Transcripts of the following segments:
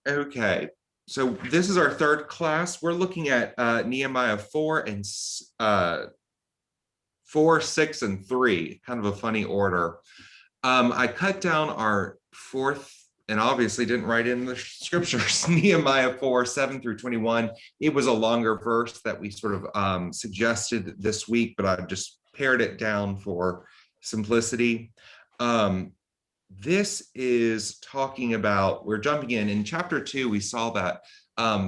Okay, so this is our third class. We're looking at Nehemiah 4, 6, and 3, kind of a funny order. I cut down our fourth and obviously didn't write in the scriptures, Nehemiah 4, 7 through 21. It was a longer verse that we sort of suggested this week, but I just pared it down for simplicity. This is talking about, we're jumping in chapter 2, we saw that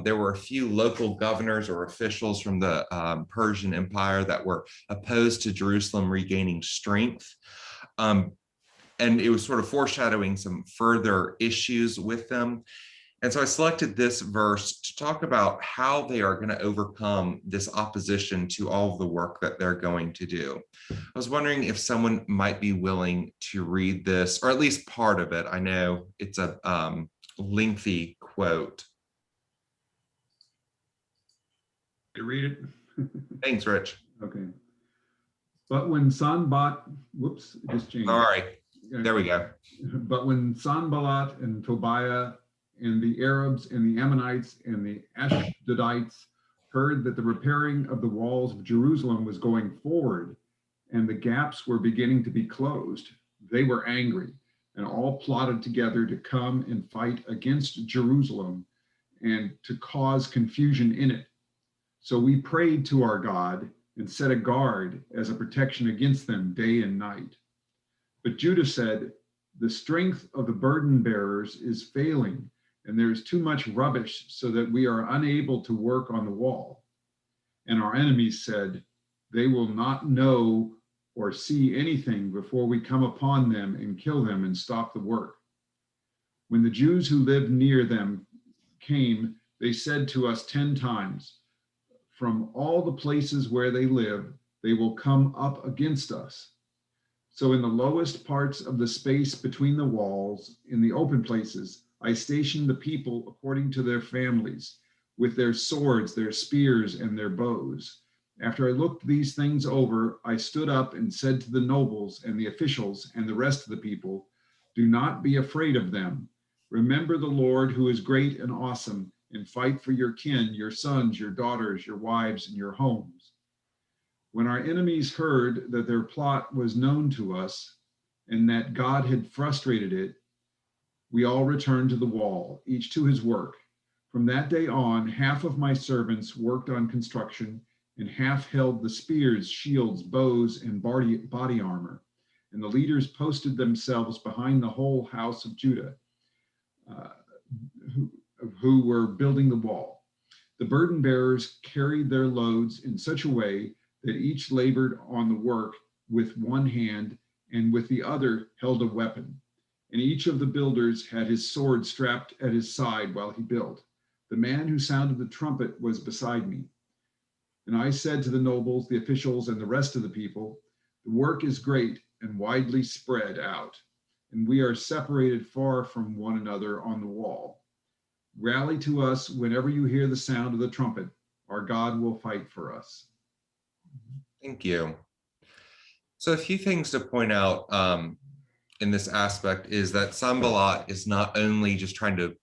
there were a few local governors or officials from the Persian Empire that were opposed to Jerusalem regaining strength. And it was sort of foreshadowing some further issues with them. And so I selected this verse to talk about how they are going to overcome this opposition to all of the work that they're going to do. I was wondering if someone might be willing to read this, or at least part of it. I know it's a lengthy quote. You read it? Thanks, Rich. Okay. But when Sanballat, whoops, it just changed. All right, there we go. But when Sanballat and Tobiah and the Arabs and the Ammonites and the Ashdodites heard that the repairing of the walls of Jerusalem was going forward and the gaps were beginning to be closed, they were angry and all plotted together to come and fight against Jerusalem and to cause confusion in it. So we prayed to our God and set a guard as a protection against them day and night. But Judah said, the strength of the burden bearers is failing, and there is too much rubbish so that we are unable to work on the wall. And our enemies said, they will not know or see anything before we come upon them and kill them and stop the work. When the Jews who lived near them came, they said to us 10 times, from all the places where they live, they will come up against us. So in the lowest parts of the space between the walls, in the open places, I stationed the people according to their families, with their swords, their spears, and their bows. After I looked these things over, I stood up and said to the nobles and the officials and the rest of the people, do not be afraid of them. Remember the Lord who is great and awesome, and fight for your kin, your sons, your daughters, your wives, and your homes. When our enemies heard that their plot was known to us and that God had frustrated it, we all returned to the wall, each to his work. From that day on, half of my servants worked on construction and half held the spears, shields, bows, and body armor. And the leaders posted themselves behind the whole house of Judah, who were building the wall. The burden bearers carried their loads in such a way that each labored on the work with one hand and with the other held a weapon. And each of the builders had his sword strapped at his side while he built. The man who sounded the trumpet was beside me. And I said to the nobles, the officials, and the rest of the people, the work is great and widely spread out, and we are separated far from one another on the wall. Rally to us whenever you hear the sound of the trumpet. Our God will fight for us. Thank you. So a few things to point out in this aspect is that Sanballat is not only just trying to,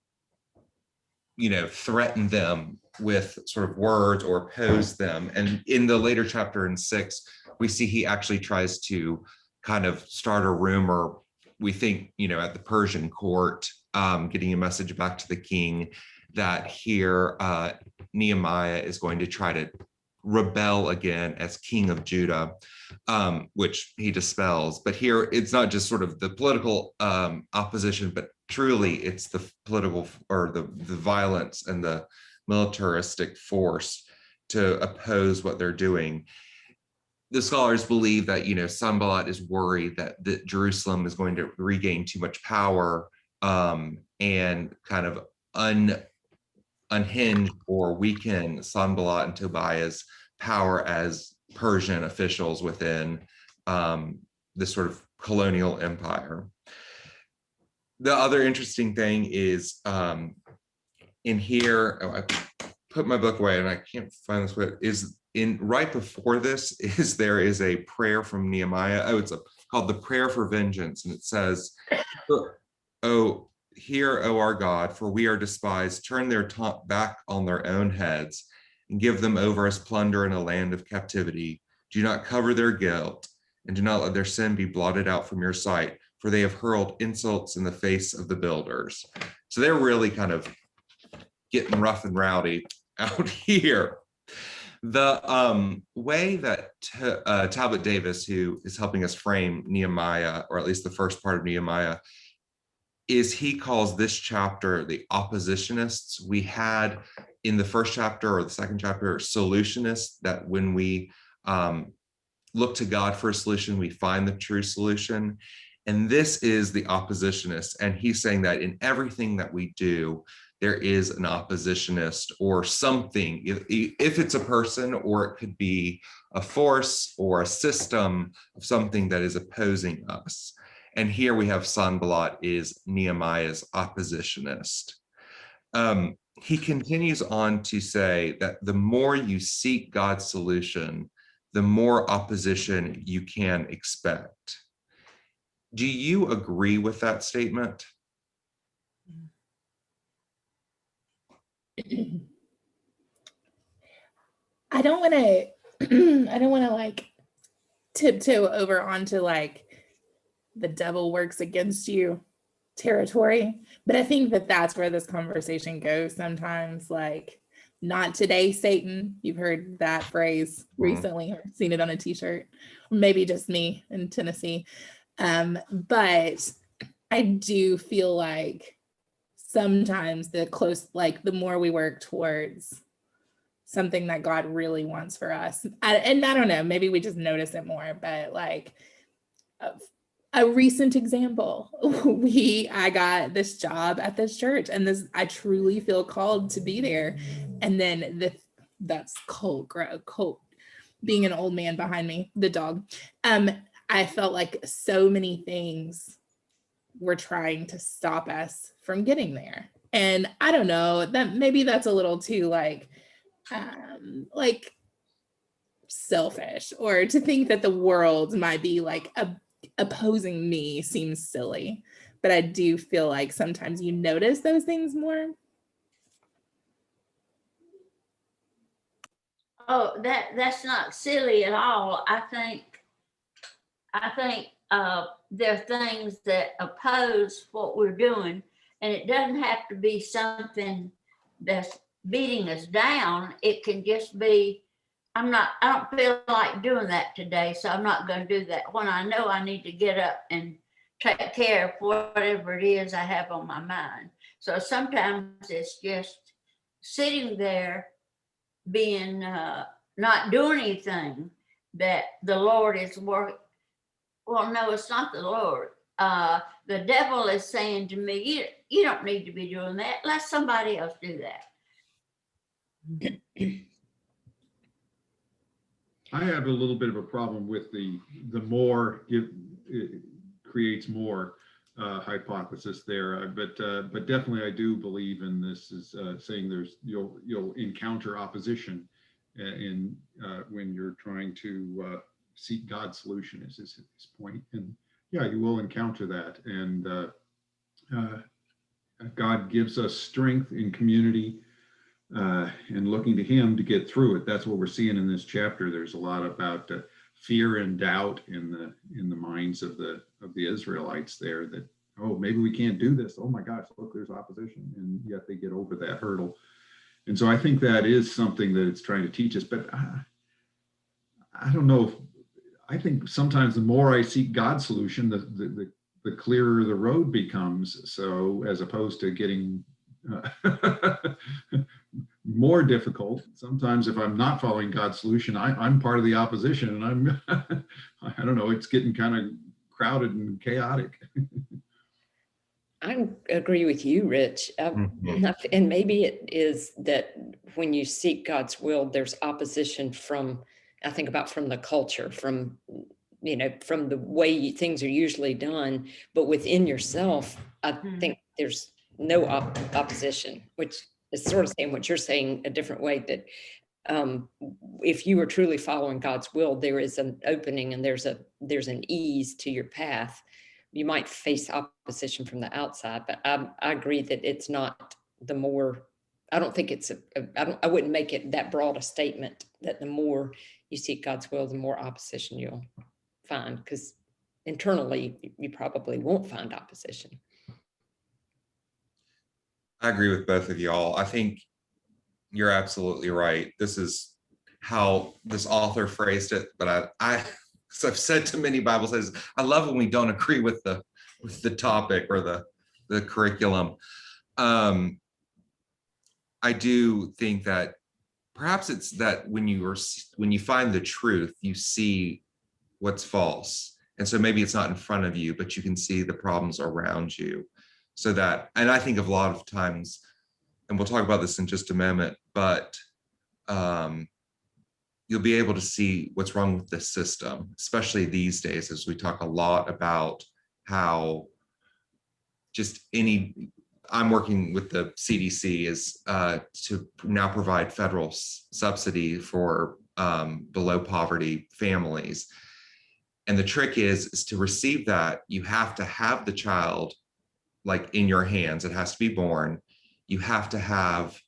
threaten them with sort of words or oppose them. And in the later chapter in 6, we see he actually tries to kind of start a rumor, we think, at the Persian court, getting a message back to the king that here Nehemiah is going to try to rebel again as king of Judah, which he dispels. But here it's not just sort of the political opposition, but truly it's the political or the violence and the militaristic force to oppose what they're doing. The scholars believe that, Sanballat is worried that Jerusalem is going to regain too much power and kind of unhinge or weaken Sanballat and Tobiah's power as Persian officials within this sort of colonial empire. The other interesting thing is in here, I put my book away and I can't find this, but is in right before this there is a prayer from Nehemiah. It's called the Prayer for Vengeance, and it says, "Oh, Hear, O our God, for we are despised. Turn their taunt back on their own heads and give them over as plunder in a land of captivity. Do not cover their guilt and do not let their sin be blotted out from your sight, for they have hurled insults in the face of the builders. So they're really kind of getting rough and rowdy out here. The way that Talbot Davis, who is helping us frame Nehemiah, or at least the first part of Nehemiah, is he calls this chapter the oppositionists. We had in the first chapter or the second chapter solutionists, that when we look to God for a solution, we find the true solution. And this is the oppositionist. And he's saying that in everything that we do, there is an oppositionist or something. If it's a person, or it could be a force or a system of something that is opposing us. And here we have Sanballat is Nehemiah's oppositionist. He continues on to say that the more you seek God's solution, the more opposition you can expect. Do you agree with that statement? I don't want to like tiptoe over onto like the devil works against you territory, but I think that that's where this conversation goes sometimes. Like, not today, Satan. You've heard that phrase recently, or seen it on a t-shirt, or maybe just me in Tennessee. But I do feel like sometimes the more we work towards something that God really wants for us, and I don't know, maybe we just notice it more, but like a recent example, I got this job at this church, and I truly feel called to be there. And then that's Colt being an old man behind me, the dog. I felt like so many things were trying to stop us from getting there. And I don't know, that maybe that's a little too like selfish, or to think that the world might be like opposing me seems silly, but I do feel like sometimes you notice those things more. Oh, that's not silly at all. I think there are things that oppose what we're doing, and it doesn't have to be something that's beating us down. It can just be, I don't feel like doing that today, so I'm not going to do that, when I know I need to get up and take care of whatever it is I have on my mind. So sometimes it's just sitting there being not doing anything that the Lord is working. Well, no, it's not the Lord. The devil is saying to me, you don't need to be doing that. Let somebody else do that. I have a little bit of a problem with the more it creates more hypothesis there, but definitely I do believe in this is saying you'll encounter opposition in when you're trying to seek God's solution is his point. And yeah, you will encounter that. And God gives us strength in community and looking to him to get through it. That's what we're seeing in this chapter. There's a lot about fear and doubt in the minds of the Israelites there, that, oh, maybe we can't do this. Oh my gosh, look, there's opposition. And yet they get over that hurdle. And so I think that is something that it's trying to teach us. But I don't know if, I think sometimes the more I seek God's solution, the clearer the road becomes. So as opposed to getting more difficult, sometimes if I'm not following God's solution, I'm part of the opposition, and I'm I don't know, it's getting kind of crowded and chaotic. I agree with you, Rich. And maybe it is that when you seek God's will, there's opposition from, I think about from the culture, from the way things are usually done, but within yourself, I think there's no opposition, which is sort of saying what you're saying a different way, that if you are truly following God's will, there is an opening and there's an ease to your path. you might face opposition from the outside, but I agree that it's not the more, I don't think it's, I wouldn't make it that broad a statement that the more you seek God's will, the more opposition you'll find, because internally you probably won't find opposition. I agree with both of y'all. I think you're absolutely right. This is how this author phrased it, but as I've said to many Bible studies, I love when we don't agree with the topic or the curriculum. I do think that perhaps it's that when you find the truth, you see what's false. And so maybe it's not in front of you, but you can see the problems around you. So that, and I think of a lot of times, and we'll talk about this in just a moment, but you'll be able to see what's wrong with the system, especially these days, as we talk a lot about how I'm working with the CDC is to now provide federal subsidy for below poverty families. And the trick is to receive that, you have to have the child like in your hands. It has to be born. You have to have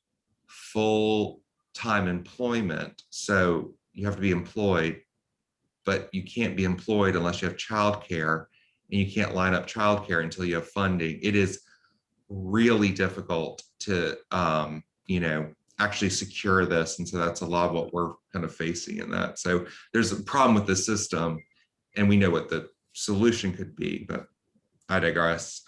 full-time employment. So you have to be employed, but you can't be employed unless you have childcare, and you can't line up childcare until you have funding. It is really difficult to, actually secure this. And so that's a lot of what we're kind of facing in that. So there's a problem with the system, and we know what the solution could be, but I digress.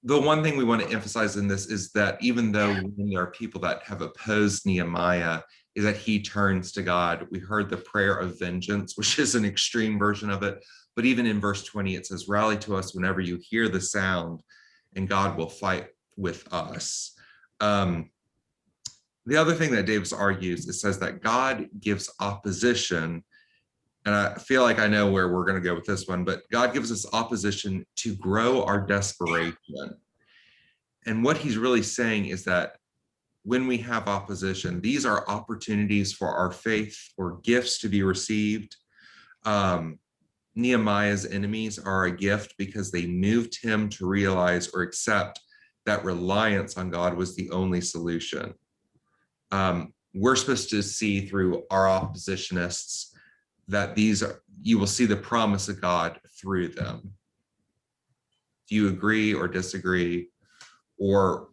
The one thing we want to emphasize in this is that even though there are people that have opposed Nehemiah, is that he turns to God. We heard the prayer of vengeance, which is an extreme version of it. But even in verse 20, it says, rally to us whenever you hear the sound, and God will fight with us. The other thing that Davis argues, it says that God gives opposition. And I feel like I know where we're going to go with this one, but God gives us opposition to grow our desperation. And what he's really saying is that when we have opposition, these are opportunities for our faith or gifts to be received. Nehemiah's enemies are a gift because they moved him to realize or accept that reliance on God was the only solution. We're supposed to see through our oppositionists that you will see the promise of God through them. Do you agree or disagree? Or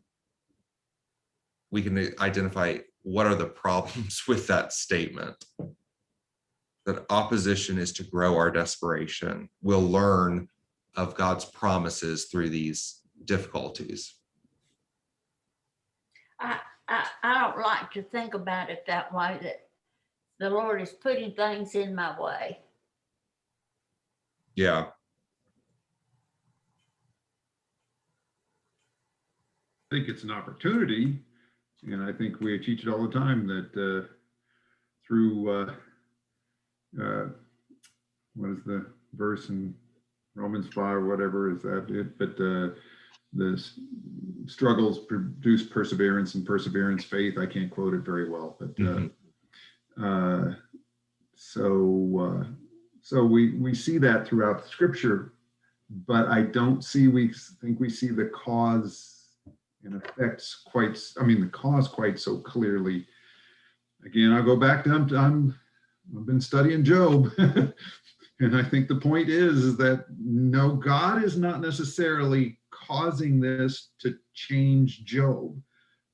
we can identify what are the problems with that statement? That opposition is to grow our desperation. We'll learn of God's promises through these difficulties. I don't like to think about it that way, that the Lord is putting things in my way. Yeah. I think it's an opportunity, and I think we teach it all the time that through what is the verse in Romans 5, whatever is that it, but the struggles produce perseverance, and perseverance faith. I can't quote it very well, but so we see that throughout Scripture, but I don't see, we think we see the cause and effects quite, the cause quite so clearly. Again, I'll go back to, I've been studying Job, and I think the point is that no, God is not necessarily causing this to change Job,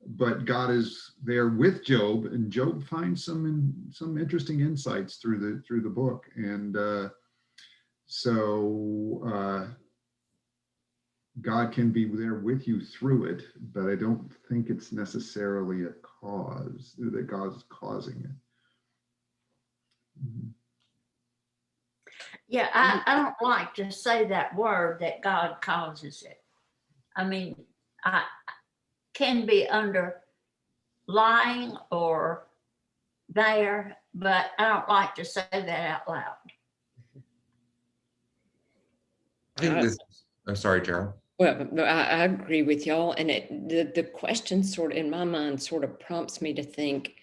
but God is there with Job, and Job finds some interesting insights through the book, and God can be there with you through it, but I don't think it's necessarily a cause that God is causing it. Mm-hmm. Yeah, I don't like to say that word, that God causes it. I can be under lying or there, but I don't like to say that out loud. I think I'm sorry, Gerald. Well, I agree with y'all. And the question sort of, in my mind, sort of prompts me to think,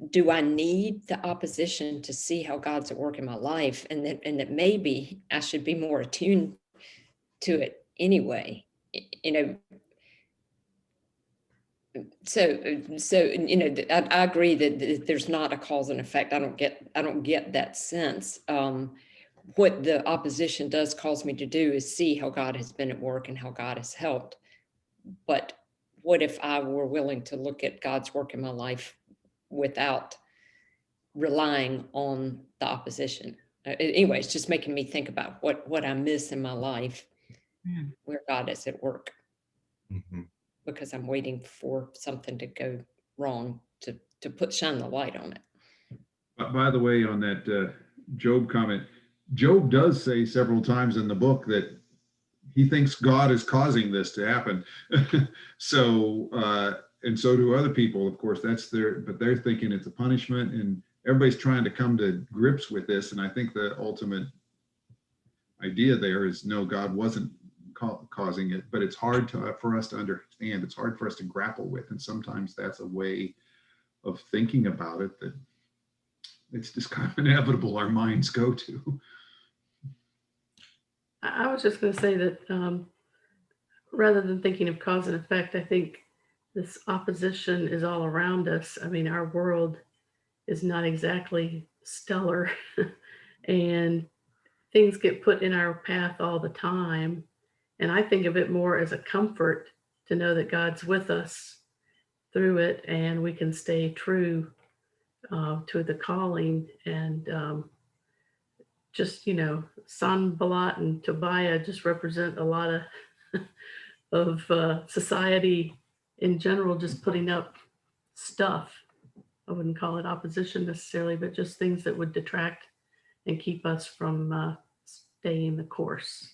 do I need the opposition to see how God's at work in my life? And that maybe I should be more attuned to it anyway, you know. So, you know, I agree that there's not a cause and effect. I don't get that sense. What the opposition does cause me to do is see how God has been at work and how God has helped. But what if I were willing to look at God's work in my life without relying on the opposition? Anyway, it's just making me think about what I miss in my life where God is at work. Mhm. Because I'm waiting for something to go wrong to shine the light on it. By the way, on that Job comment, Job does say several times in the book that he thinks God is causing this to happen. So, and so do other people, of course. But they're thinking it's a punishment, and everybody's trying to come to grips with this. And I think the ultimate idea there is no, God wasn't causing it, but it's hard for us to understand. It's hard for us to grapple with, and sometimes that's a way of thinking about it that it's just kind of inevitable our minds go to. I was just going to say that rather than thinking of cause and effect, I think this opposition is all around us. I mean, our world is not exactly stellar, and things get put in our path all the time. And I think of it more as a comfort to know that God's with us through it, and we can stay true to the calling. And just, you know, Sanballat and Tobiah just represent a lot of society in general, just putting up stuff. I wouldn't call it opposition necessarily, but just things that would detract and keep us from staying the course.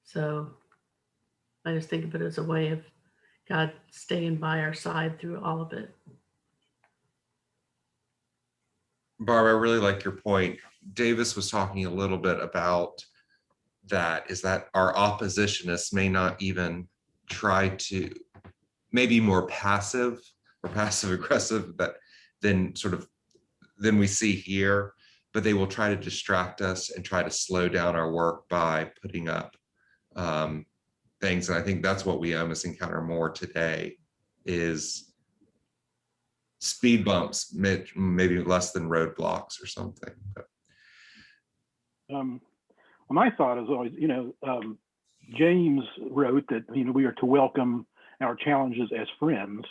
So I just think of it as a way of God staying by our side through all of it. Barbara, I really like your point. Davis was talking a little bit about that, is that our oppositionists may not even try to, maybe more passive or passive aggressive than we see here, but they will try to distract us and try to slow down our work by putting up things. And I think that's what we almost encounter more today, is speed bumps, maybe less than roadblocks or something. My thought is always, James wrote that, we are to welcome our challenges as friends,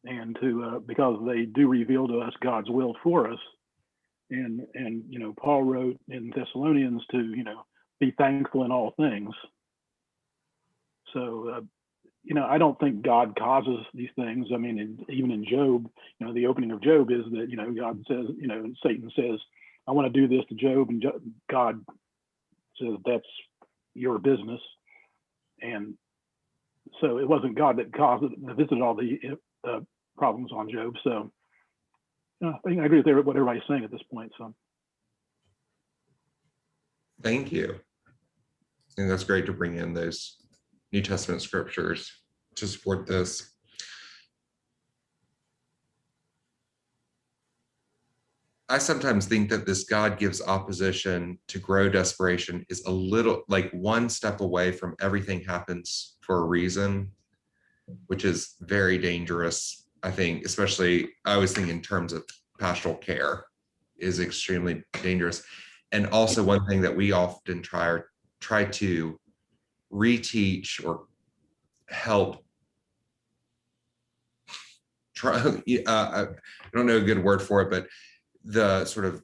and to because they do reveal to us God's will for us. And Paul wrote in Thessalonians to, be thankful in all things. So, I don't think God causes these things. I mean, even in Job, the opening of Job is that, God says, Satan says, I want to do this to Job. And God says, that's your business. And so it wasn't God that visited all the problems on Job. So I think I agree with what everybody's saying at this point. So. Thank you. I think that's great to bring in those New Testament scriptures to support this. I sometimes think that this God gives opposition to grow desperation is a little like one step away from everything happens for a reason, which is very dangerous. I think, especially I was thinking in terms of pastoral care, is extremely dangerous. And also one thing that we often try to reteach or help I don't know a good word for it, but the sort of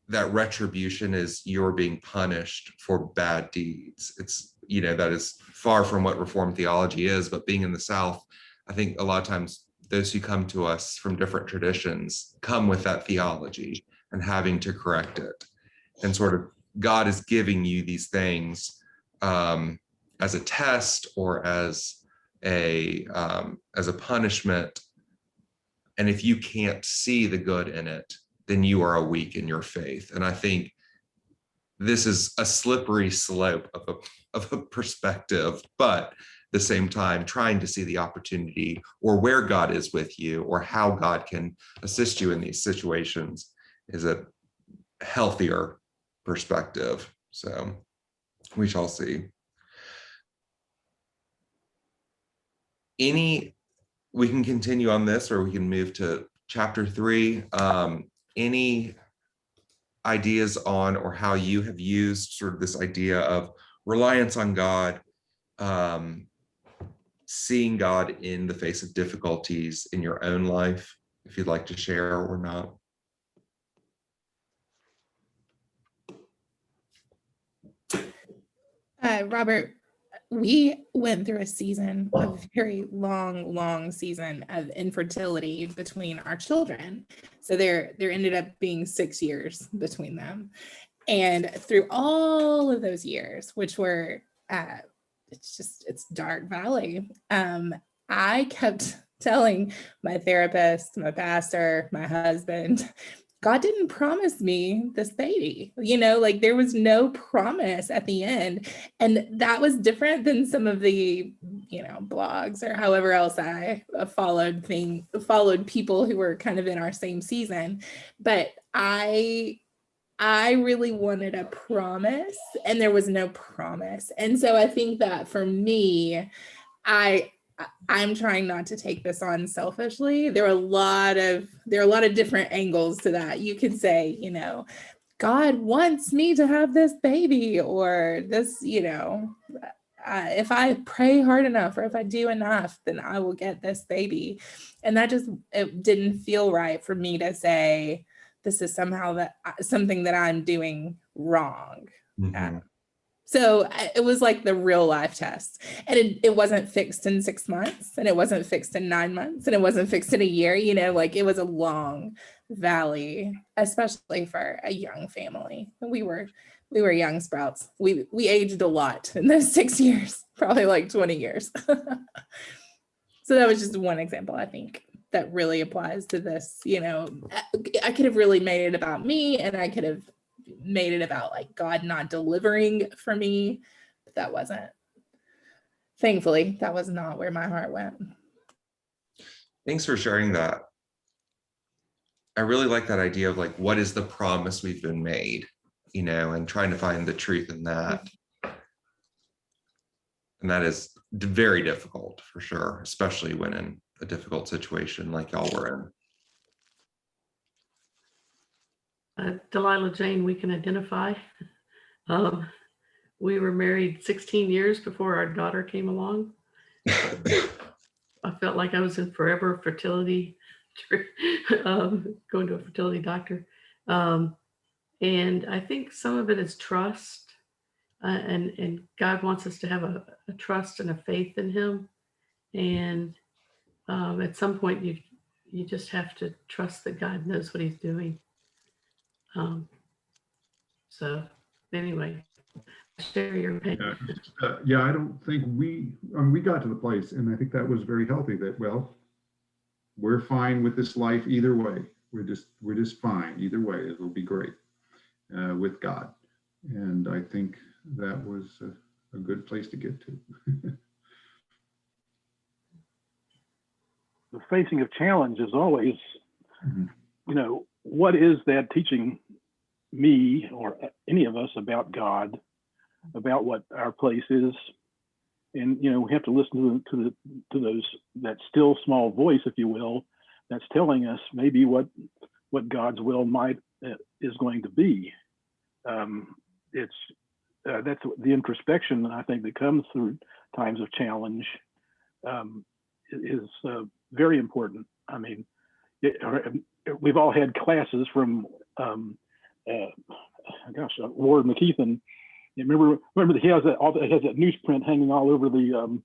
that retribution is you're being punished for bad deeds. It's, that is far from what Reformed theology is, but being in the South, I think a lot of times those who come to us from different traditions come with that theology and having to correct it. And sort of God is giving you these things as a test or as a punishment. And if you can't see the good in it, then you are weak in your faith. And I think this is a slippery slope of a perspective, but the same time trying to see the opportunity or where God is with you or how God can assist you in these situations is a healthier perspective. So we shall see. We can continue on this, or we can move to chapter 3. Any ideas on or how you have used sort of this idea of reliance on God, seeing God in the face of difficulties in your own life, if you'd like to share or not? Robert, we went through a season, a very long season of infertility between our children. So there ended up being 6 years between them. And through all of those years, which were, it's dark valley. I kept telling my therapist, my pastor, my husband, God didn't promise me this baby, like there was no promise at the end. And that was different than some of the, blogs or however else I followed people who were kind of in our same season. But I really wanted a promise, and there was no promise. And so I think that for me, I'm trying not to take this on selfishly. There are a lot of different angles to that. You could say, God wants me to have this baby, or this, if I pray hard enough, or if I do enough, then I will get this baby. And it didn't feel right for me to say, this is somehow something that I'm doing wrong. Mm-hmm. So it was like the real life test, and it wasn't fixed in 6 months, and it wasn't fixed in 9 months, and it wasn't fixed in a year, like it was a long valley, especially for a young family. We were young sprouts. We aged a lot in those 6 years, probably like 20 years. So that was just one example, I think, that really applies to this. I could have really made it about me, and I could have made it about like God not delivering for me, but thankfully that was not where my heart went. Thanks for sharing that. I really like that idea of like, what is the promise we've been made, and trying to find the truth in that. And that is very difficult for sure, especially when in a difficult situation like y'all were in. Delilah Jane, we can identify. We were married 16 years before our daughter came along. I felt like I was in forever fertility, going to a fertility doctor. And I think some of it is trust. And God wants us to have a trust and a faith in him. And at some point, you just have to trust that God knows what he's doing. So anyway, share your pain. I don't think we got to the place, and I think that was very healthy, that, well, we're fine with this life either way. We're just fine either way. It'll be great with God. And I think that was a good place to get to. The facing of challenge is always, what is that teaching me or any of us about God, about what our place is? And we have to listen to that still small voice, if you will, that's telling us maybe what God's will is going to be. That's the introspection, I think, that comes through times of challenge is very important. I mean, we've all had classes from Lord McKeithen. Remember that he has that newsprint hanging all over the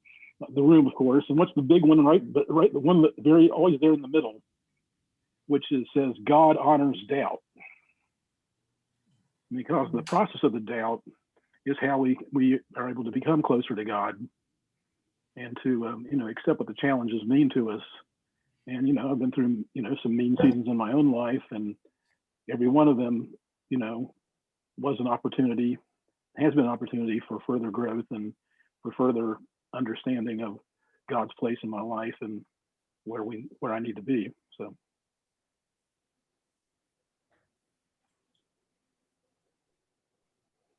room, of course. And what's the big one, right? The one that always there in the middle, which says God honors doubt, because the process of the doubt is how we are able to become closer to God and to accept what the challenges mean to us. And I've been through some mean seasons in my own life, and every one of them was an opportunity, has been an opportunity for further growth and for further understanding of God's place in my life and where I need to be. So.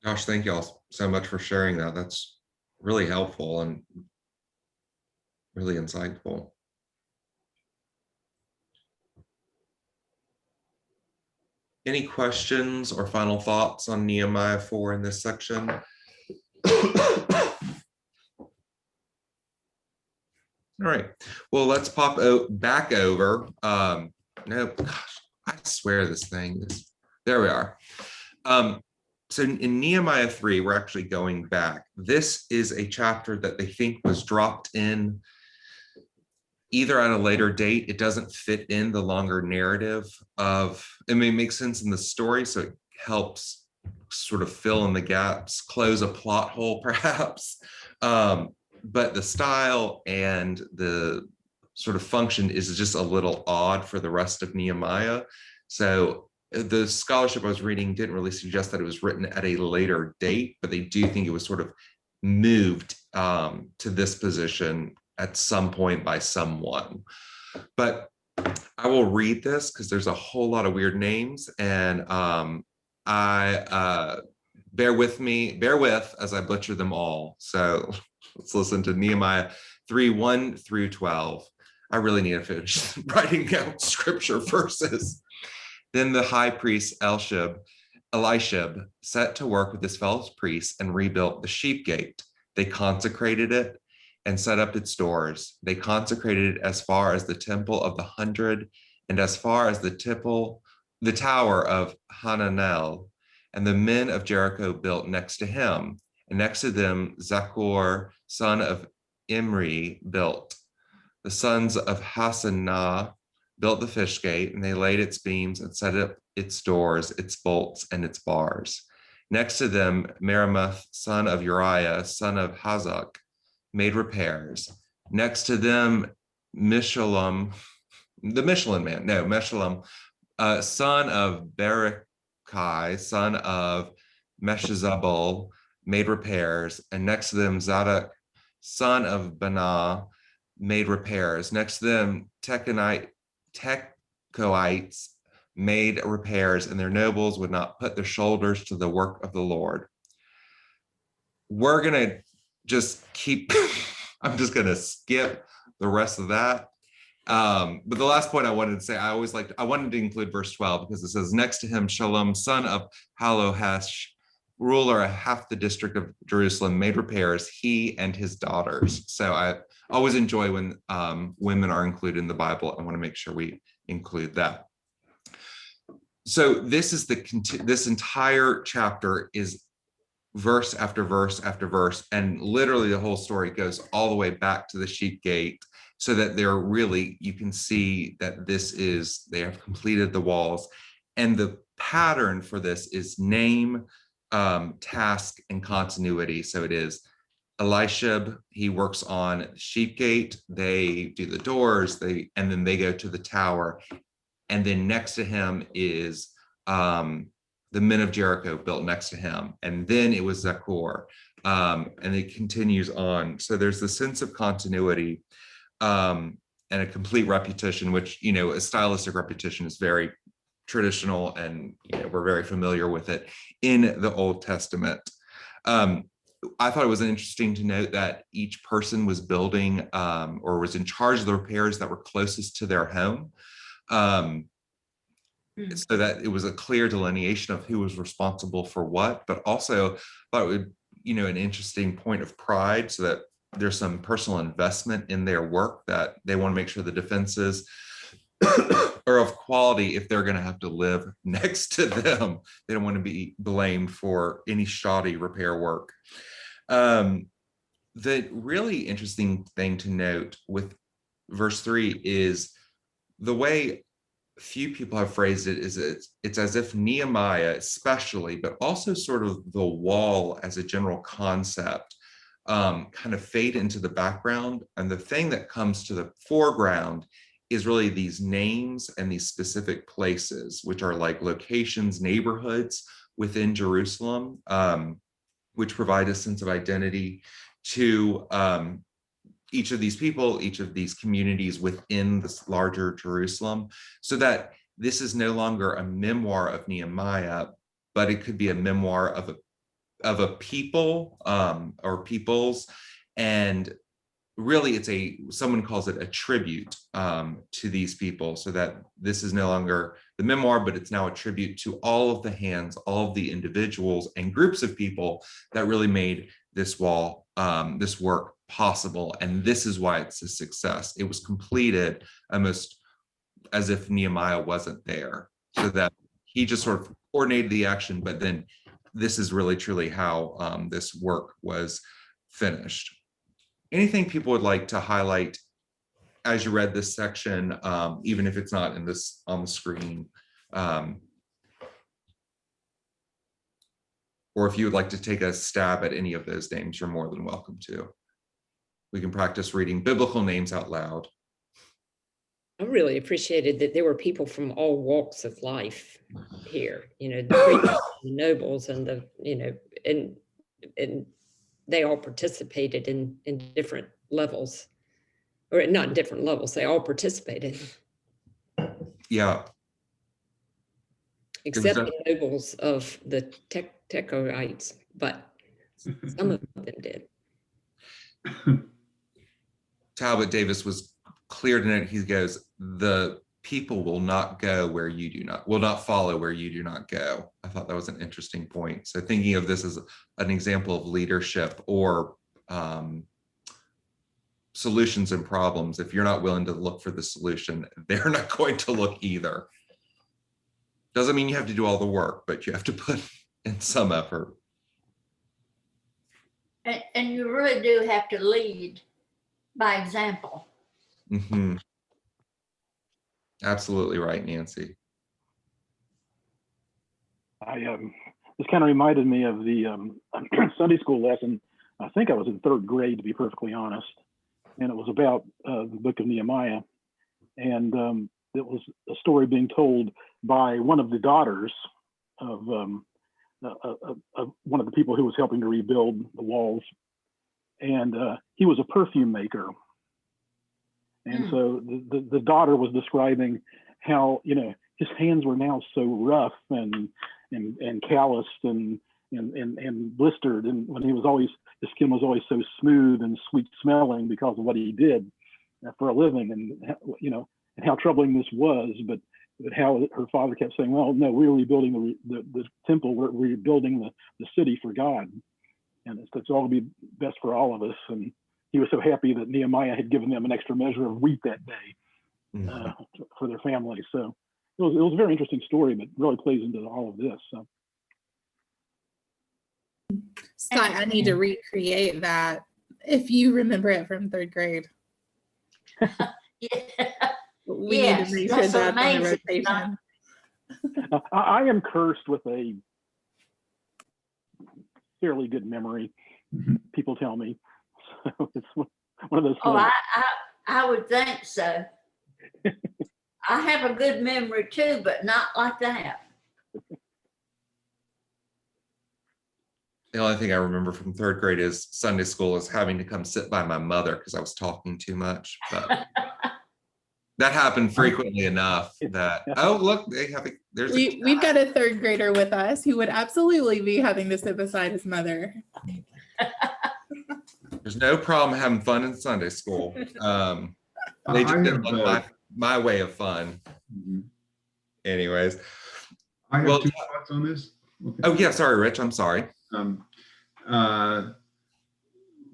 Gosh, thank y'all so much for sharing that. That's really helpful and really insightful. Any questions or final thoughts on Nehemiah 4 in this section? All right, well, let's pop back over. No, gosh, I swear this thing is, there we are. So in Nehemiah 3, we're actually going back. This is a chapter that they think was dropped in either at a later date. It doesn't fit in the longer narrative of, I mean, it makes sense in the story, so it helps sort of fill in the gaps, close a plot hole perhaps. But the style and the sort of function is just a little odd for the rest of Nehemiah. So the scholarship I was reading didn't really suggest that it was written at a later date, but they do think it was sort of moved to this position at some point by someone. But I will read this because there's a whole lot of weird names, and bear with as I butcher them all. So let's listen to Nehemiah 3:1 through 12. I really need to finish writing out scripture verses. Then the high priest Elishib set to work with his fellow priests and rebuilt the sheep gate. They consecrated it and set up its doors. They consecrated it as far as the temple of the 100 and as far as the tower of Hananel. And the men of Jericho built next to him, and next to them Zaccur, son of Imri, built. The sons of Hassenaah built the fish gate, and they laid its beams and set up its doors, its bolts, and its bars. Next to them, Meremoth, son of Uriah, son of Hazak, made repairs. Next to them, Meshullam, son of Berechiah, son of Meshezabel, made repairs. And next to them, Zadok, son of Banah, made repairs. Next to them, Tekoites made repairs, and their nobles would not put their shoulders to the work of the Lord. We're going to just keep, I'm just going to skip the rest of that. But the last point I wanted to say, I wanted to include verse 12 because it says, next to him, Shalom, son of Halohesh, ruler of half the district of Jerusalem, made repairs, he and his daughters. So I always enjoy when women are included in the Bible. I want to make sure we include that. So this is this entire chapter is verse after verse after verse, and literally the whole story goes all the way back to the sheep gate, so that they're really, you can see that they have completed the walls. And the pattern for this is name, task, and continuity. So it is Elishib, he works on sheep gate, they do the doors, and then they go to the tower. And then next to him is the men of Jericho built next to him. And then it was Zaccur. And it continues on. So there's the sense of continuity and a complete repetition, which, a stylistic repetition is very traditional, and we're very familiar with it in the Old Testament. I thought it was interesting to note that each person was building or was in charge of the repairs that were closest to their home. So that it was a clear delineation of who was responsible for what, but also thought it would, an interesting point of pride, so that there's some personal investment in their work, that they want to make sure the defenses are of quality if they're going to have to live next to them. They don't want to be blamed for any shoddy repair work. The really interesting thing to note with verse 3 is the way few people have phrased it is it's as if Nehemiah especially, but also sort of the wall as a general concept, kind of fade into the background. And the thing that comes to the foreground is really these names and these specific places, which are like locations, neighborhoods within Jerusalem, which provide a sense of identity to each of these people, each of these communities within this larger Jerusalem, so that this is no longer a memoir of Nehemiah, but it could be a memoir of a people or peoples. And really someone calls it a tribute to these people, so that this is no longer the memoir, but it's now a tribute to all of the hands, all of the individuals and groups of people that really made this wall, this work possible. And this is why it's a success. It was completed almost as if Nehemiah wasn't there, so that he just sort of coordinated the action, but then this is really truly how this work was finished. Anything people would like to highlight as you read this section, even if it's not on the screen, or if you would like to take a stab at any of those names, you're more than welcome to. We can practice reading biblical names out loud. I really appreciated that there were people from all walks of life here, the priests, the nobles, and and they all participated in different levels, or not different levels, they all participated. Yeah. Except the nobles of the Tekoites, but some of them did. Talbot Davis was clear tonight. He goes, the people will not follow where you do not go. I thought that was an interesting point. So thinking of this as an example of leadership or solutions and problems, if you're not willing to look for the solution, they're not going to look either. Doesn't mean you have to do all the work, but you have to put in some effort. And you really do have to lead by example. Mm-hmm. Absolutely right, Nancy. This kind of reminded me of the Sunday school lesson. I think I was in third grade, to be perfectly honest, and it was about the book of Nehemiah, and it was a story being told by one of the daughters of one of the people who was helping to rebuild the walls, and he was a perfume maker. And so the daughter was describing how, his hands were now so rough and calloused and blistered. And when his skin was always so smooth and sweet smelling because of what he did for a living, and, and how troubling this was, but how her father kept saying, well, no, we're rebuilding the temple. We're rebuilding the city for God. And it's all to be best for all of us. And he was so happy that Nehemiah had given them an extra measure of wheat that day for their family. So it was a very interesting story, but really plays into all of this. So. Scott, I need to recreate that if you remember it from third grade. Yeah. We need to make sure that's on the rotation. I am cursed with a fairly good memory, people tell me. So it's one of those. Oh, I would think so. I have a good memory too, but not like that. The only thing I remember from third grade is Sunday school is having to come sit by my mother because I was talking too much. But that happened frequently enough that, oh, look, We've got a third grader with us who would absolutely be having to sit beside his mother. There's no problem having fun in Sunday school. They just didn't like my way of fun. Anyways. I have two thoughts on this. Okay. Oh yeah, sorry, Rich, I'm sorry.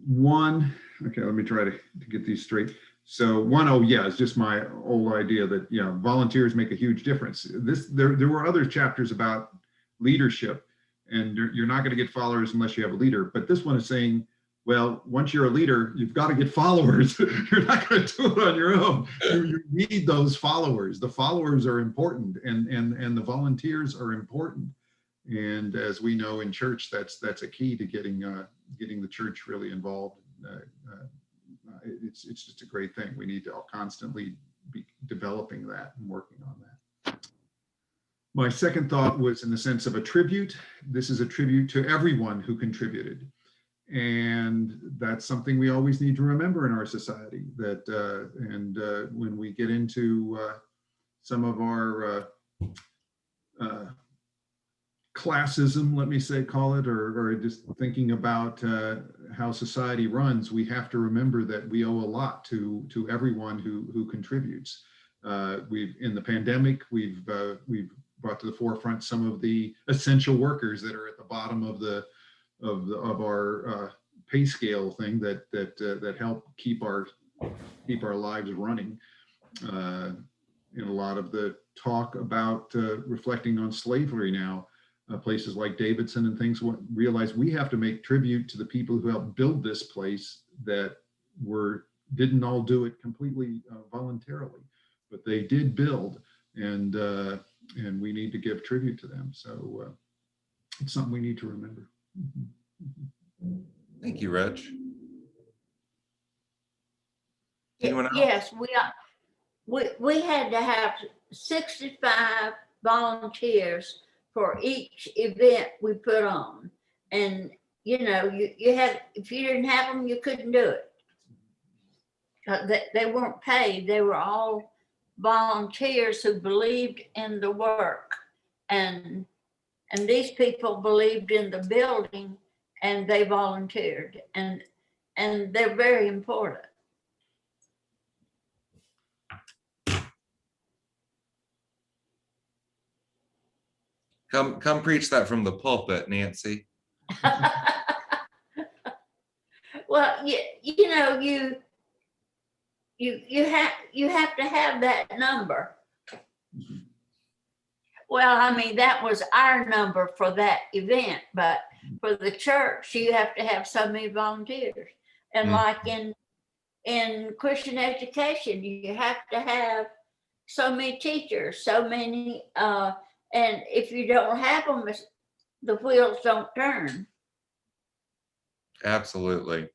One, okay, let me try to get these straight. So one, it's just my old idea that, volunteers make a huge difference. There were other chapters about leadership, and you're not going to get followers unless you have a leader. But this one is saying, well, once you're a leader, you've got to get followers. You're not going to do it on your own. You need those followers. The followers are important, and the volunteers are important. And as we know in church, that's a key to getting the church really involved. It's just a great thing. We need to constantly be developing that and working on that. My second thought was in the sense of a tribute. This is a tribute to everyone who contributed. And that's something we always need to remember in our society, that when we get into some of our classism, let me say, call it, or just thinking about how society runs, we have to remember that we owe a lot to everyone who contributes. In the pandemic, we've brought to the forefront some of the essential workers that are at the bottom of our pay scale thing that help keep our lives running. In a lot of the talk about reflecting on slavery now, places like Davidson and things realize we have to make tribute to the people who helped build this place, that didn't all do it completely voluntarily, but they did build, and we need to give tribute to them. So it's something we need to remember. Thank you, Rich. Anyone else? Yes, we had to have 65 volunteers for each event we put on. And, you had, if you didn't have them, you couldn't do it. They weren't paid. They were all volunteers who believed in the work. And these people believed in the building, and they volunteered. And they're very important. Come preach that from the pulpit, Nancy. Well, you have to have that number. Well, I mean, that was our number for that event, but for the church, you have to have so many volunteers. And like in Christian education, you have to have so many teachers, so many, and if you don't have them, the wheels don't turn. Absolutely.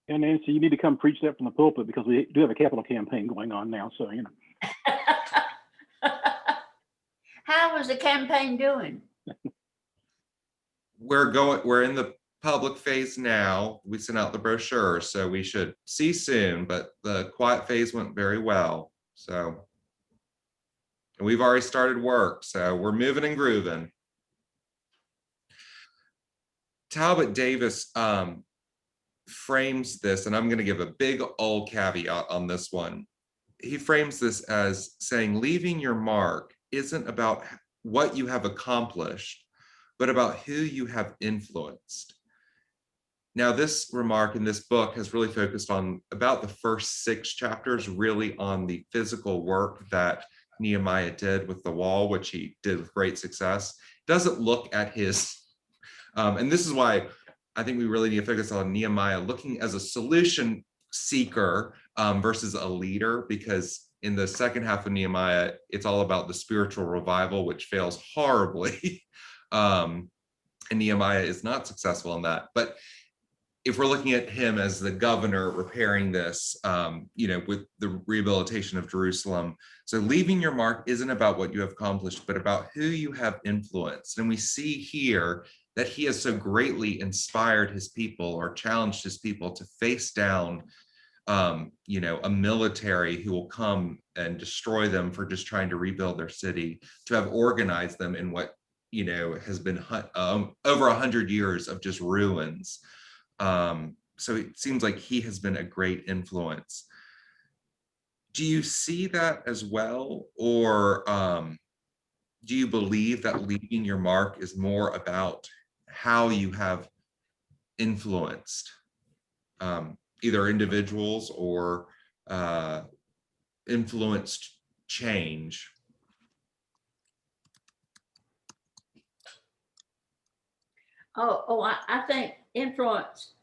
And Nancy, you need to come preach that from the pulpit, because we do have a capital campaign going on now. So, How was the campaign doing? We're in the public phase now. We sent out the brochure, so we should see soon, but the quiet phase went very well. So we've already started work, so we're moving and grooving. Talbot Davis frames this, and I'm going to give a big old caveat on this one. He frames this as saying, leaving your mark isn't about what you have accomplished, but about who you have influenced. Now, this remark in this book has really focused on about the first 6 chapters, really on the physical work that Nehemiah did with the wall, which he did with great success. Doesn't look at his, and this is why I think we really need to focus on Nehemiah looking as a solution seeker versus a leader, because in the second half of Nehemiah, it's all about the spiritual revival, which fails horribly. And Nehemiah is not successful in that. But if we're looking at him as the governor repairing this, with the rehabilitation of Jerusalem, so leaving your mark isn't about what you have accomplished, but about who you have influenced. And we see here that he has so greatly inspired his people, or challenged his people, to face down, a military who will come and destroy them for just trying to rebuild their city, to have organized them in what, has been over 100 years of just ruins. So it seems like he has been a great influence. Do you see that as well? Or do you believe that leaving your mark is more about how you have influenced either individuals or influenced change? I think influence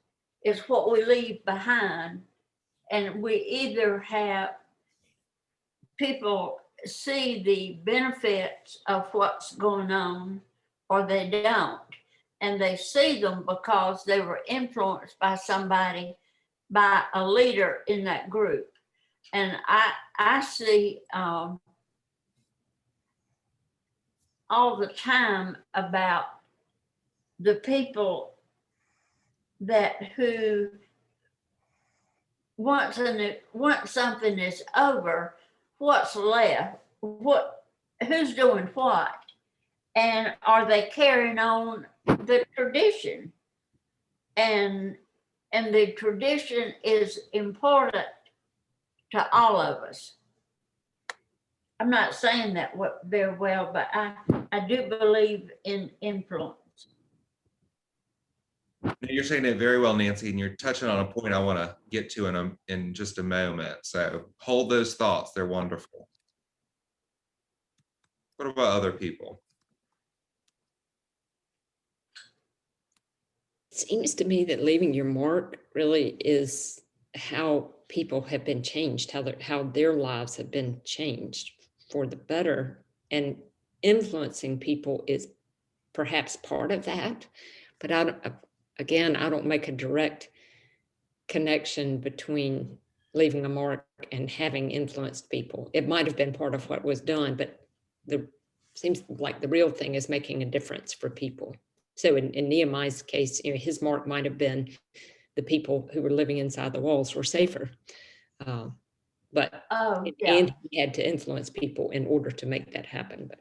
is what we leave behind, and we either have people see the benefits of what's going on, or they don't. And they see them because they were influenced by somebody, by a leader in that group. And I see all the time about the people that who once something is over, what's left? Who's doing what? And are they carrying on the tradition? And the tradition is important to all of us. I'm not saying that very well, but I do believe in influence. You're saying it very well, Nancy, and you're touching on a point I want to get to in just a moment. So hold those thoughts. They're wonderful. What about other people? It seems to me that leaving your mark really is how people have been changed, how their lives have been changed for the better, and influencing people is perhaps part of that. But I don't make a direct connection between leaving a mark and having influenced people. It might have been part of what was done, but seems like the real thing is making a difference for people. So in Nehemiah's case, his mark might have been the people who were living inside the walls were safer. But and he had to influence people in order to make that happen. But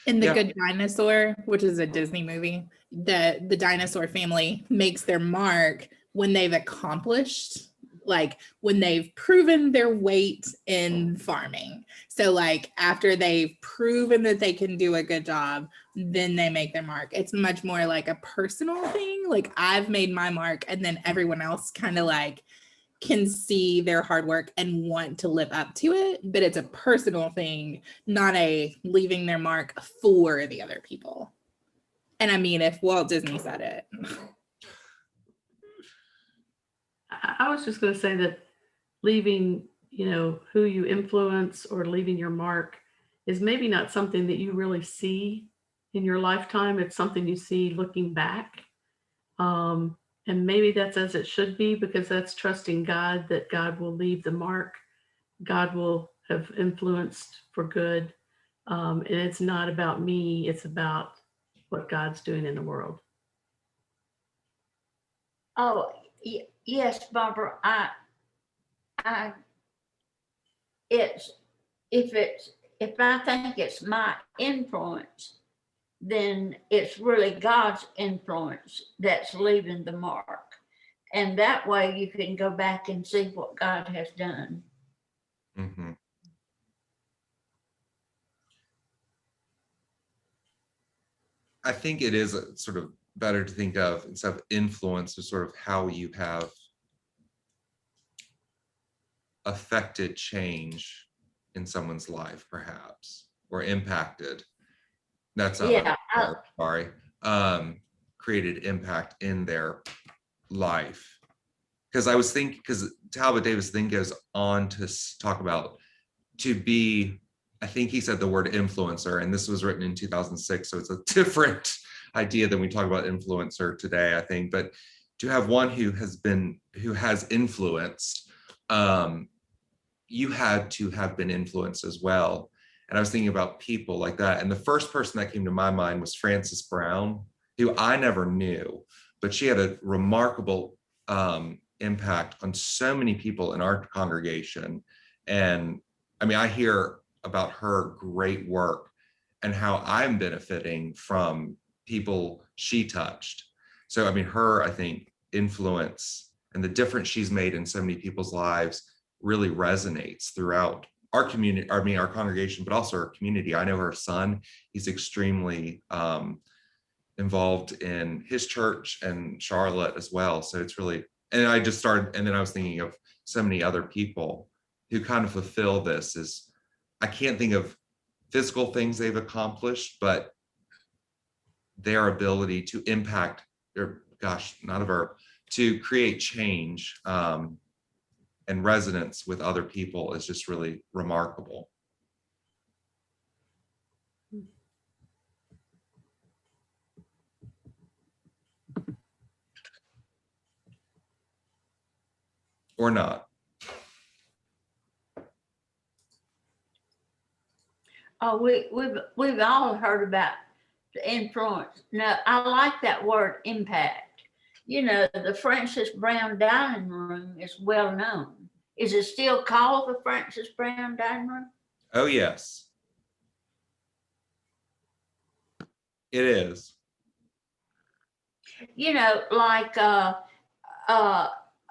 in The Good Dinosaur, which is a Disney movie, the dinosaur family makes their mark when they've accomplished, like when they've proven their weight in farming. So like after they've proven that they can do a good job, then they make their mark. It's much more like a personal thing. Like I've made my mark, and then everyone else kind of like can see their hard work and want to live up to it, but it's a personal thing, not a leaving their mark for the other people. And I mean, if Walt Disney said it. I was just going to say that leaving, who you influence or leaving your mark is maybe not something that you really see in your lifetime. It's something you see looking back. And maybe that's as it should be, because that's trusting God, that God will leave the mark. God will have influenced for good. And it's not about me. It's about what God's doing in the world. Oh, yes, Barbara. If I think it's my influence, then it's really God's influence that's leaving the mark. And that way you can go back and see what God has done. Mm-hmm. I think it is sort of better to think of, instead of influence, as sort of how you have affected change in someone's life, perhaps, or impacted. That's not sorry. Created impact in their life. Because I was thinking, because Talbot Davis then goes on to talk about to be, I think he said the word influencer, and this was written in 2006, so it's a different idea than we talk about influencer today, I think. But to have one who has influenced, you had to have been influenced as well. And I was thinking about people like that. And the first person that came to my mind was Frances Brown, who I never knew, but she had a remarkable impact on so many people in our congregation. And I mean, I hear about her great work and how I'm benefiting from people she touched. So, I mean, I think, influence and the difference she's made in so many people's lives really resonates throughout our community, our congregation, but also our community. I know her son, he's extremely involved in his church and Charlotte as well. So it's really, and I was thinking of so many other people who kind of fulfill this. I can't think of physical things they've accomplished, but their ability to impact, to create change and resonance with other people is just really remarkable. Or not. Oh, we've all heard about to influence. No, I like that word impact. You know, the Francis Brown Dining Room is well known. Is it still called the Francis Brown Dining Room? Oh, yes, it is. You know, like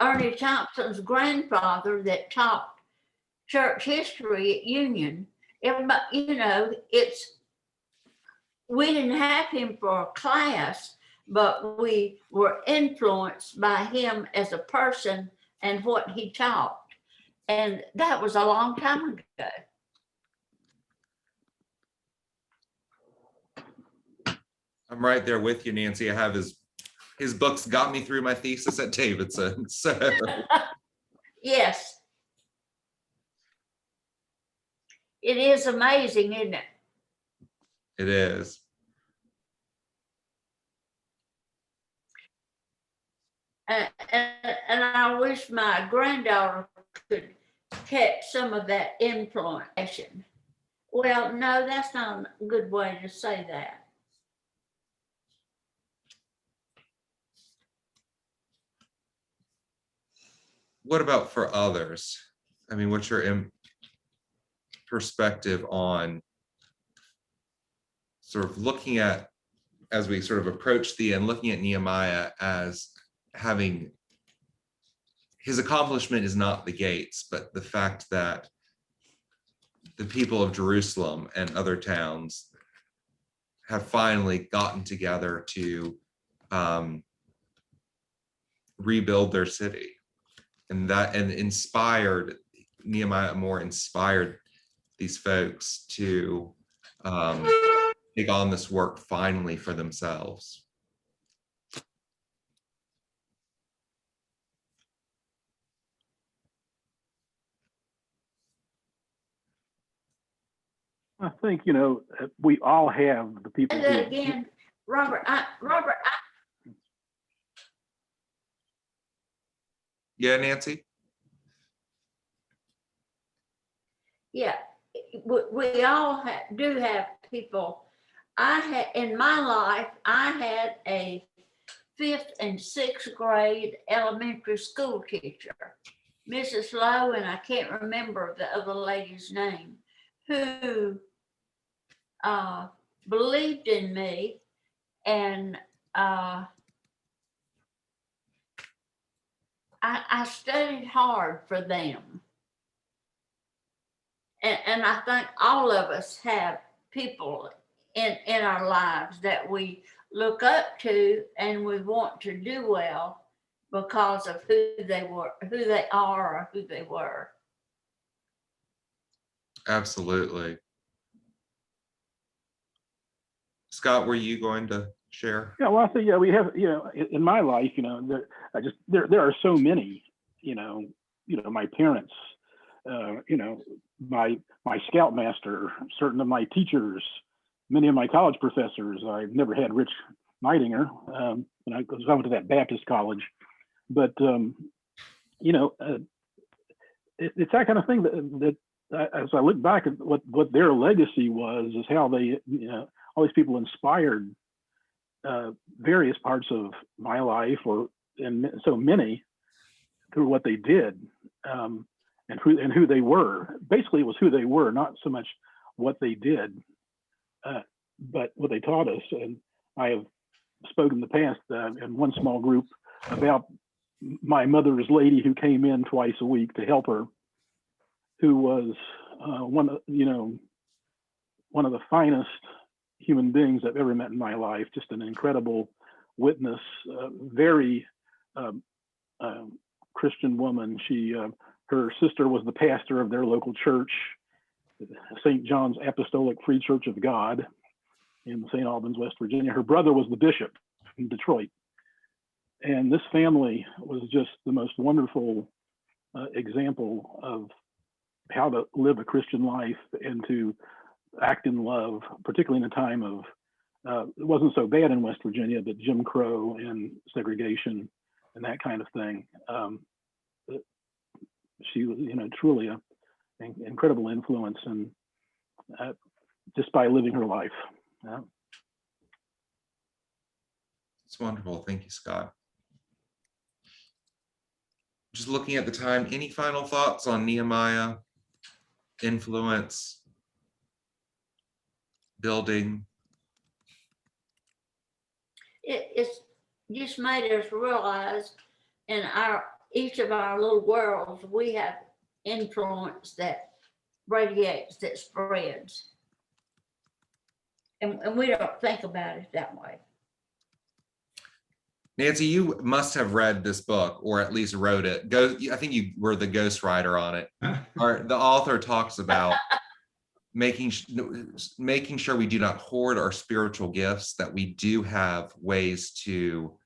Ernie Thompson's grandfather that taught church history at Union. Everybody, you know, we didn't have him for a class, but we were influenced by him as a person and what he taught. And that was a long time ago. I'm right there with you, Nancy. I have his books got me through my thesis at Davidson. So Yes. It is amazing, isn't it? it is. And I wish my granddaughter could catch some of that influence. Well, no, that's not a good way to say that. What about for others? I mean, what's your perspective on sort of looking at, as we sort of approach the end, looking at Nehemiah as having his accomplishment is not the gates, but the fact that the people of Jerusalem and other towns have finally gotten together to rebuild their city, and inspired Nehemiah more inspired these folks to take on this work finally for themselves. I think, you know, we all have the people Say that again, Robert. Yeah, Nancy? Yeah, we all do have people. In my life, I had a 5th and 6th grade elementary school teacher, Mrs. Lowe, and I can't remember the other lady's name, who believed in me, and I studied hard for them. And I think all of us have people in our lives that we look up to and we want to do well because of who they are, or who they were. Absolutely. Scott, were you going to share? Yeah, well, I think, yeah, we have, you know, in my life, you know, there are so many, you know, my parents, you know, my scoutmaster, certain of my teachers, many of my college professors. I've never had Rich Neidinger, when I went to that Baptist college, but you know, it's that kind of thing that as I look back at what their legacy was, is how they, you know, all these people inspired various parts of my life, and so many, through what they did, and who they were. Basically, it was who they were, not so much what they did, but what they taught us. And I have spoken in the past in one small group about my mother's lady who came in twice a week to help her, who was one of the finest human beings I've ever met in my life. Just an incredible witness, very Christian woman. Her sister was the pastor of their local church, St. John's Apostolic Free Church of God in St. Albans, West Virginia. Her brother was the bishop in Detroit. And this family was just the most wonderful example of how to live a Christian life and to act in love, particularly in a time of, it wasn't so bad in West Virginia, but Jim Crow and segregation and that kind of thing. She was, you know, truly an incredible influence, and just by living her life. It's wonderful. Thank you, Scott. Just looking at the time, any final thoughts on Nehemiah, influence, building? It's just made us realize in each of our little worlds, we have influence that radiates, that spreads. And we don't think about it that way. Nancy, you must have read this book, or at least wrote it. I think you were the ghostwriter on it. The author talks about making sure we do not hoard our spiritual gifts, that we do have ways to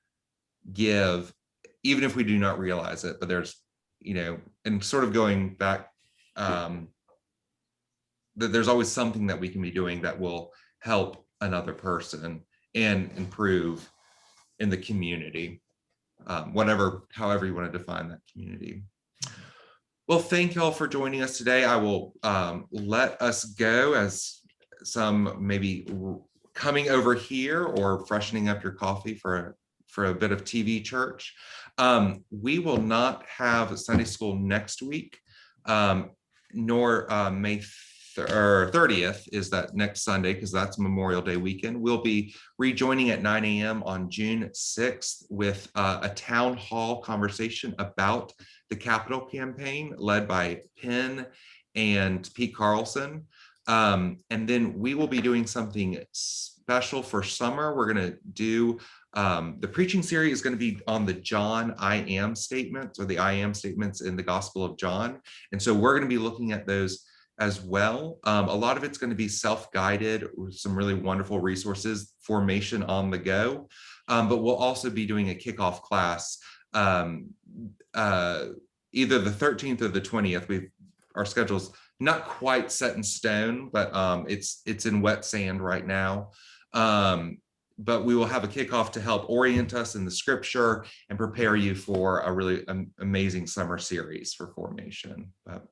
give, even if we do not realize it. But there's, and sort of going back, that there's always something that we can be doing that will help another person and improve in the community, however you want to define that community. Well, thank you all for joining us today. I will let us go, as some maybe coming over here or freshening up your coffee for a bit of TV church. We will not have Sunday school next week, nor May 30th is that next Sunday, because that's Memorial Day weekend. We'll be rejoining at 9 a.m. on June 6th with a town hall conversation about the Capitol campaign led by Penn and Pete Carlson. And then we will be doing something special for summer. We're going to do the preaching series is going to be on the John I am statements, or the I am statements in the Gospel of John. And so we're going to be looking at those as well. A lot of it's going to be self-guided with some really wonderful resources, formation on the go. But we'll also be doing a kickoff class either the 13th or the 20th. Our schedule's not quite set in stone, but it's in wet sand right now. But we will have a kickoff to help orient us in the scripture and prepare you for a really amazing summer series for formation. But